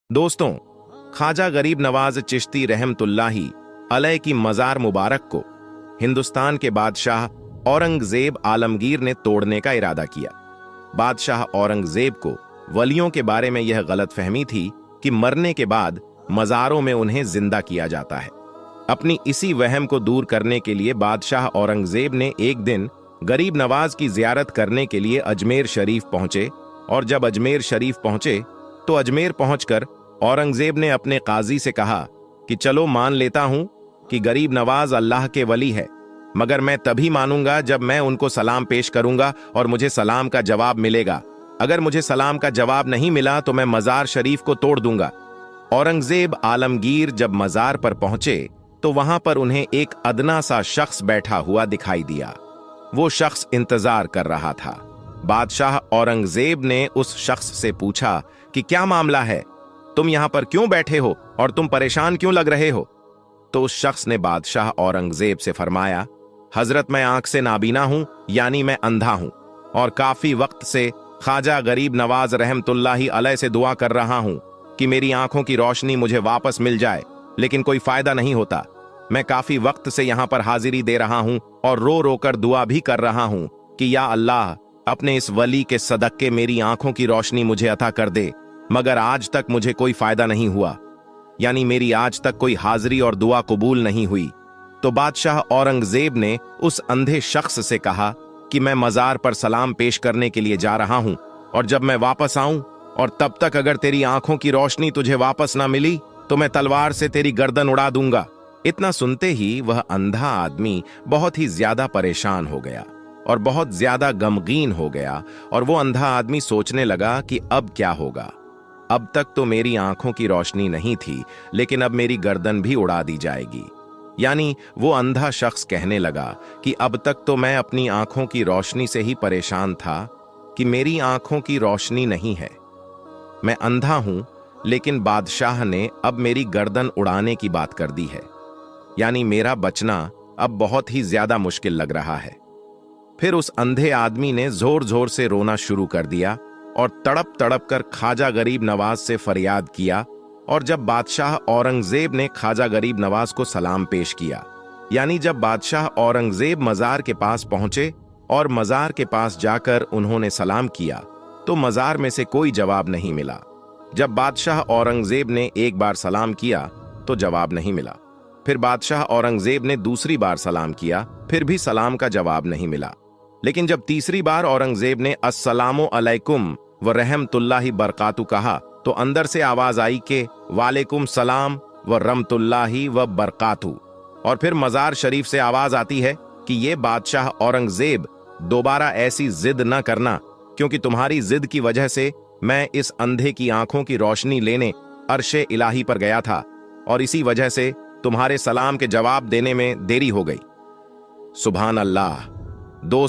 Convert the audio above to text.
दोस्तों, ख्वाजा गरीब नवाज चिश्ती रहमतुल्लाही अलैह की मज़ार मुबारक को हिंदुस्तान के बादशाह औरंगजेब आलमगीर ने तोड़ने का इरादा किया। बादशाह औरंगजेब को वलियों के बारे में यह गलतफहमी थी कि मरने के बाद मज़ारों में उन्हें जिंदा किया जाता है। अपनी इसी वहम को दूर करने के लिए बादशाह औरंगजेब ने एक दिन गरीब नवाज की जियारत करने के लिए अजमेर शरीफ पहुंचे और जब अजमेर शरीफ पहुंचे तो अजमेर पहुंचकर औरंगजेब ने अपने काजी से कहा कि चलो मान लेता हूं कि गरीब नवाज अल्लाह के वली है, मगर मैं तभी मानूंगा जब मैं उनको सलाम पेश करूंगा और मुझे सलाम का जवाब मिलेगा। अगर मुझे सलाम का जवाब नहीं मिला तो मैं मज़ार शरीफ को तोड़ दूंगा। औरंगजेब आलमगीर जब मज़ार पर पहुंचे तो वहां पर उन्हें एक अदना सा शख्स बैठा हुआ दिखाई दिया। वो शख्स इंतजार कर रहा था। बादशाह औरंगजेब ने उस शख्स से पूछा कि क्या मामला है, तुम यहां पर क्यों बैठे हो और तुम परेशान क्यों लग रहे हो? तो उस शख्स ने बादशाह औरंगजेब से फरमाया, हजरत मैं आंख से नाबीना हूं, यानी मैं अंधा हूं, और काफी वक्त से ख्वाजा गरीब नवाज रहमतुल्लाही अलैह से दुआ कर रहा हूं कि मेरी आंखों की रोशनी मुझे वापस मिल जाए, लेकिन कोई फायदा नहीं होता। मैं काफी वक्त से यहां पर हाजिरी दे रहा हूं और रो रो कर दुआ भी कर रहा हूं कि या अल्लाह, अपने इस वली के सदक्के मेरी आंखों की रोशनी मुझे अता कर दे, मगर आज तक मुझे कोई फायदा नहीं हुआ, यानी मेरी आज तक कोई हाजिरी और दुआ कबूल नहीं हुई। तो बादशाह औरंगजेब ने उस अंधे शख्स से कहा कि मैं मज़ार पर सलाम पेश करने के लिए जा रहा हूं, और जब मैं वापस आऊं और तब तक अगर तेरी आंखों की रोशनी तुझे वापस ना मिली तो मैं तलवार से तेरी गर्दन उड़ा दूंगा। इतना सुनते ही वह अंधा आदमी बहुत ही ज्यादा परेशान हो गया और बहुत ज्यादा गमगीन हो गया, और वो अंधा आदमी सोचने लगा कि अब क्या होगा। अब तक तो मेरी आंखों की रोशनी नहीं थी, लेकिन अब मेरी गर्दन भी उड़ा दी जाएगी। यानी वो अंधा शख्स कहने लगा कि अब तक तो मैं अपनी आंखों की रोशनी से ही परेशान था कि मेरी आंखों की रोशनी नहीं है, मैं अंधा हूं, लेकिन बादशाह ने अब मेरी गर्दन उड़ाने की बात कर दी है, यानी मेरा बचना अब बहुत ही ज्यादा मुश्किल लग रहा है। फिर उस अंधे आदमी ने जोर जोर से रोना शुरू कर दिया और तड़प तड़प कर ख्वाजा गरीब नवाज से फरियाद किया। और जब बादशाह औरंगजेब ने ख्वाजा गरीब नवाज को सलाम पेश किया, यानी जब बादशाह औरंगजेब मज़ार के पास पहुंचे और मज़ार के पास जाकर उन्होंने सलाम किया, तो मज़ार में से कोई जवाब नहीं मिला। जब बादशाह औरंगजेब ने एक बार सलाम किया तो जवाब नहीं मिला। फिर बादशाह औरंगजेब ने दूसरी बार सलाम किया, फिर भी सलाम का जवाब नहीं मिला। लेकिन जब तीसरी बार औरंगजेब ने अस्सलामु अलैकुम व रहमतुल्लाही बरकातु कहा, तो अंदर से आवाज आई कि वालेकुम सलाम व रहमतुल्लाही व बरकातु। और फिर मज़ार शरीफ से आवाज आती है कि ये बादशाह औरंगजेब, दोबारा ऐसी जिद न करना, क्योंकि तुम्हारी जिद की वजह से मैं इस अंधे की आंखों की रोशनी लेने अर्शे इलाही पर गया था, और इसी वजह से तुम्हारे सलाम के जवाब देने में देरी हो गई। सुभान अल्लाह। दोस्त